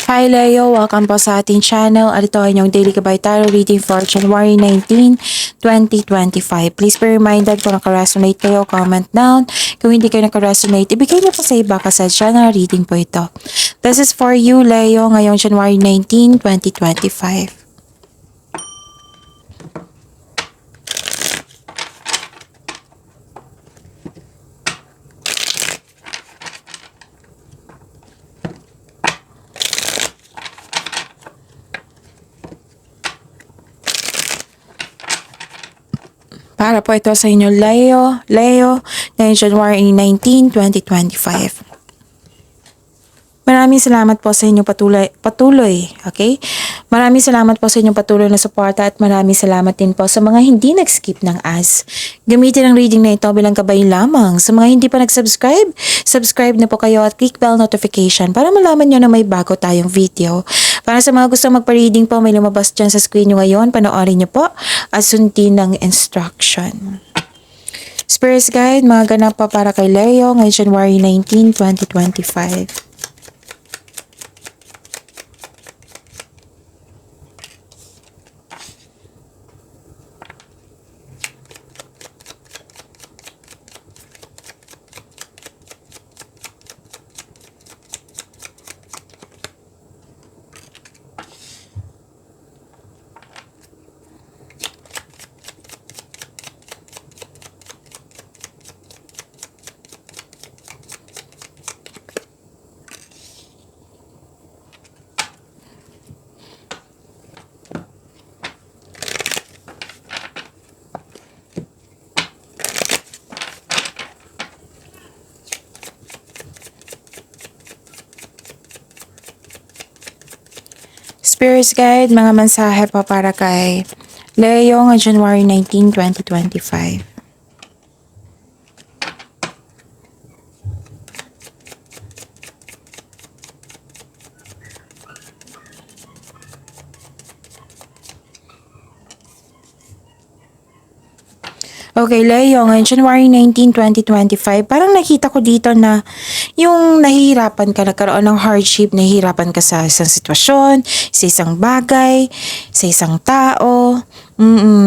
Hi Leo, welcome po sa ating channel at ito ay inyong daily Gabay Tarot reading for January 19, 2025. Please be reminded kung naka-resonate kayo, comment down. Kung hindi kayo naka-resonate, ibigay niyo po sa iba kasi general reading po ito. This is for you Leo ngayong January 19, 2025. Para po ito sa inyo, Leo, ngayong January 19, 2025. Maraming salamat po sa inyong patuloy, okay? Maraming salamat po sa inyong patuloy na suporta at maraming salamat din po sa mga hindi nag-skip ng ads. Gamitin ang reading na ito bilang gabay lamang. Sa mga hindi pa nag-subscribe, subscribe na po kayo at click bell notification para malaman nyo na may bago tayong video. Para sa mga gusto magpa-reading po, may lumabas dyan sa screen nyo ngayon. Panoorin nyo po at sundin ng instruction. Spirits Guide, mga ganap pa para kay Leo ngayong January 19, 2025. Spirits Guide, mga mensahe pa para kay Leo ngayong January 19, 2025. Okay, Leo, ngayon January 19, 2025, parang nakita ko dito na yung nahihirapan ka, nagkaroon ng hardship, nahihirapan ka sa isang sitwasyon, sa isang bagay, sa isang tao,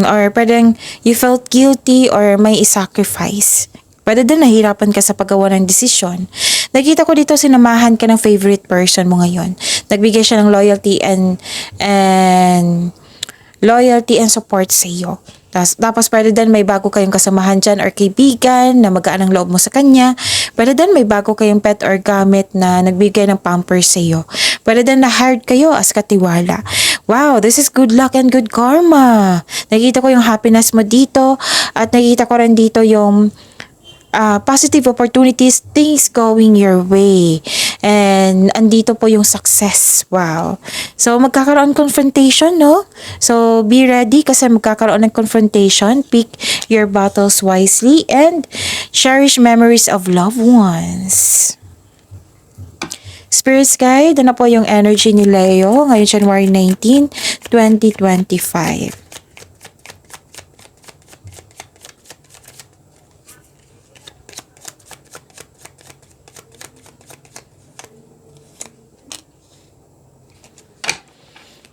or pwedeng you felt guilty or may i-sacrifice. Pwede din nahihirapan ka sa paggawa ng desisyon. Nakita ko dito sinamahan ka ng favorite person mo ngayon. Nagbigay siya ng loyalty and support sa iyo. Tapos pwede din may bago kayong kasamahan dyan or kaibigan na magaan ang loob mo sa kanya. Pwede din may bago kayong pet or gamit na nagbigay ng pampers sa iyo. Pwede din na hired kayo as katiwala. Wow, this is good luck and good karma. Nakita ko yung happiness mo dito at nakita ko rin dito yung positive opportunities, things going your way. And andito po yung success. Wow. So, magkakaroon confrontation, no? So, be ready kasi magkakaroon ng confrontation. Pick your battles wisely and cherish memories of loved ones. Spirits Guide, ano po yung energy ni Leo ngayong January 19, 2025?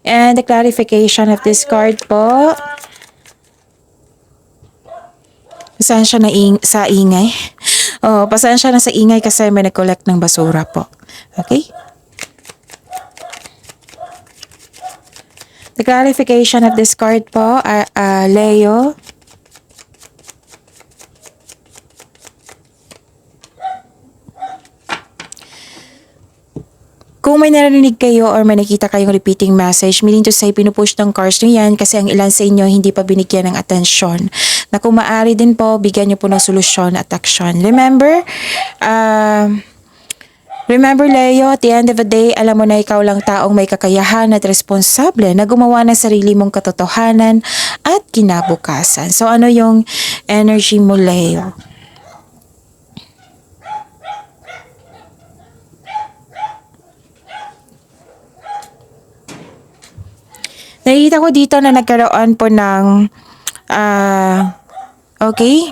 And the clarification of this card po. Pasensya na sa ingay. Oh, pasensya na sa ingay kasi may nag-collect ng basura po. Okay? The clarification of this card po, Leo. Kung may narinig kayo or may nakita kayong repeating message, meaning to say pinupush ng cards nyo yan kasi ang ilan sa inyo hindi pa binigyan ng atensyon. Na kung maaari din po, bigyan nyo po ng solusyon at aksyon. Remember Leo, at the end of the day, alam mo na ikaw lang taong may kakayahan at responsable na gumawa ng sarili mong katotohanan at kinabukasan. So ano yung energy mo, Leo? Nakita ko dito na nagkaroon po ng okay,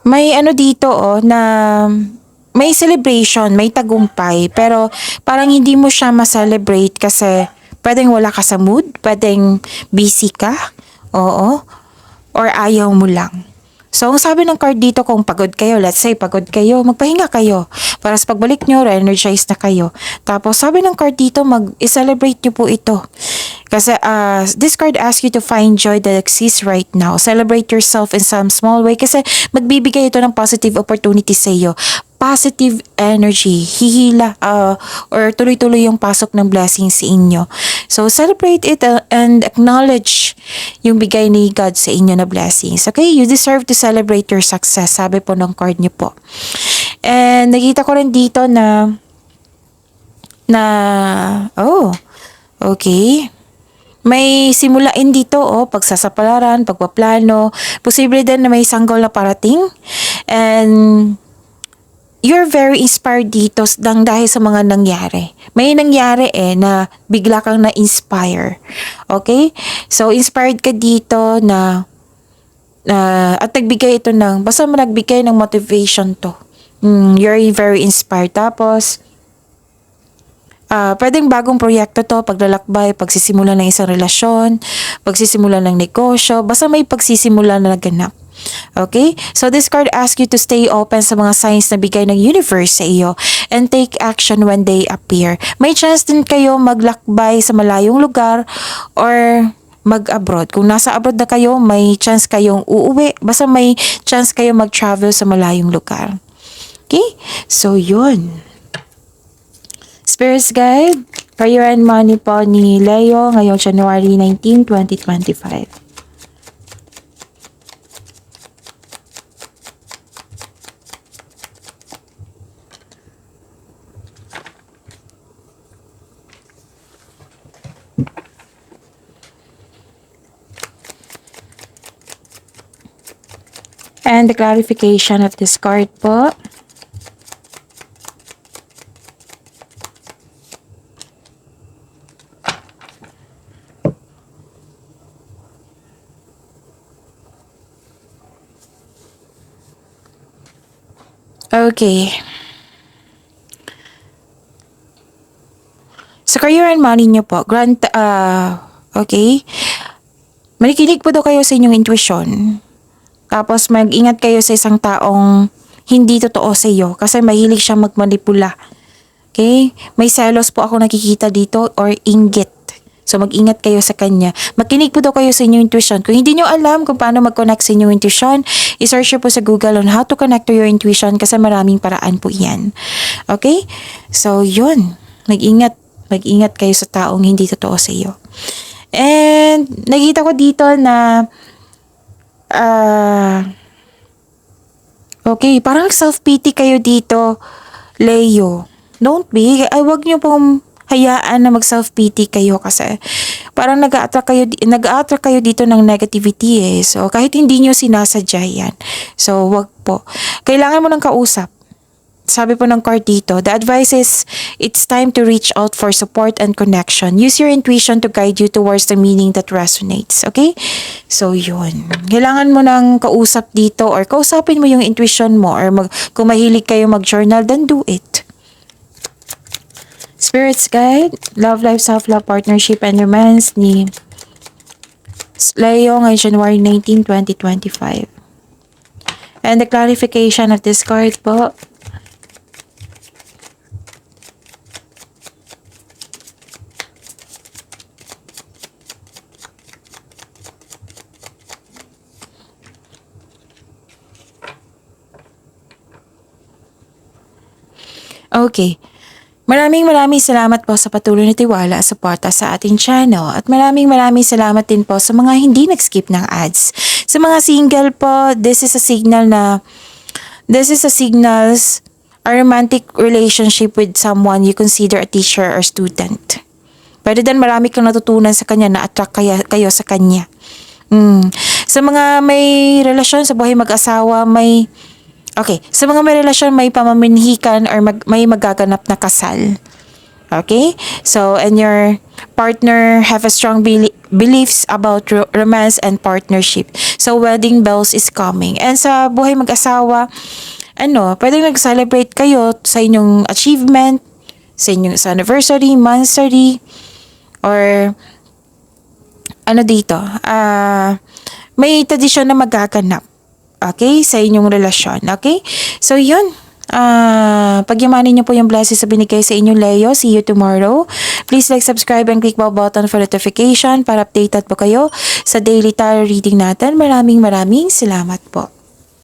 may ano dito na may celebration, may tagumpay, pero parang hindi mo siya ma-celebrate kasi pwedeng wala ka sa mood, pwedeng busy ka, oo, or ayaw mo lang. So, ang sabi ng card dito, kung pagod kayo, let's say pagod kayo, magpahinga kayo. Para sa pagbalik nyo, re-energize na kayo. Tapos, sabi ng card dito, i-celebrate nyo po ito. Kasi this card asks you to find joy that exists right now. Celebrate yourself in some small way kasi magbibigay ito ng positive opportunity sa iyo. Positive energy, hihila or tuloy-tuloy yung pasok ng blessings sa inyo. So celebrate it and acknowledge yung bigay ni God sa inyo na blessings. Okay? You deserve to celebrate your success. Sabi po ng card niyo po. And nakita ko rin dito okay. May simulain dito, pagsasapalaran, pagpaplano. Posible din na may sanggol na parating. And you're very inspired dito dahil sa mga nangyari. May nangyari na bigla kang na-inspire. Okay? So, inspired ka dito at nagbigay ito basta nagbigay ng motivation to. You're very inspired. Tapos, pwedeng bagong proyekto to, paglalakbay, pagsisimula ng isang relasyon, pagsisimula ng negosyo, basta may pagsisimula na naganap. Okay? So this card asks you to stay open sa mga signs na bigay ng universe sa iyo and take action when they appear. May chance din kayo maglakbay sa malayong lugar or mag-abroad. Kung nasa abroad na kayo, may chance kayong uuwi. Basta may chance kayo mag-travel sa malayong lugar. Okay? So yun. Spirits Guide, Career and Money po ni Leo ngayong January 19, 2025. And the clarification of this card po. Okay. Sa career and money nyo po, okay. Makikinig po daw kayo sa inyong intuition. Tapos mag-ingat kayo sa isang taong hindi totoo sa iyo kasi mahilig siya magmanipula. Okay? May selos po ako nakikita dito or inggit. So mag-ingat kayo sa kanya. Makinig po daw kayo sa inyong intuition. Kung hindi nyo alam kung paano mag-connect sa inyong intuition, i-search po sa Google on how to connect to your intuition kasi maraming paraan po yan. Okay? So yun. Mag-ingat kayo sa taong hindi totoo sa iyo. And nakita ko dito na okay, parang self-pity kayo dito, Leo. Don't be. Wag nyo pong hayaan na mag-self-pity kayo kasi parang nag-a-attract kayo dito ng negativity So, kahit hindi nyo sinasadya yan. So, wag po. Kailangan mo ng kausap. Sabi po ng card dito, the advice is, it's time to reach out for support and connection. Use your intuition to guide you towards the meaning that resonates. Okay? So, yun. Kailangan mo ng kausap dito or kausapin mo yung intuition mo or kung mahilig kayo mag-journal, then do it. Spirits Guide, Love Life, Self-Love, Partnership, and Romance ni Leo ngayong January 19, 2025. And the clarification of this card po. Okay. Maraming salamat po sa patuloy na tiwala at suporta sa ating channel. At maraming salamat din po sa mga hindi nag-skip ng ads. Sa mga single po, this is a signals a romantic relationship with someone you consider a teacher or student. Pwede din marami kang natutunan sa kanya, na-attract kayo sa kanya. Sa mga may relasyon sa buhay mag-asawa, sa mga may relasyon, may pamaminhikan or may magaganap na kasal. Okay? So, and your partner have a strong beliefs about romance and partnership. So, wedding bells is coming. And sa buhay mag-asawa, pwedeng nag-celebrate kayo sa inyong achievement, sa anniversary, monthsary, or dito, may tradisyon na magaganap. Okay? Sa inyong relasyon. Okay? So, yun. Pagyamanin niyo po yung blessings sa binigay sa inyong Leo. See you tomorrow. Please like, subscribe, and click bell button for notification para updated po kayo sa daily tarot reading natin. Maraming salamat po.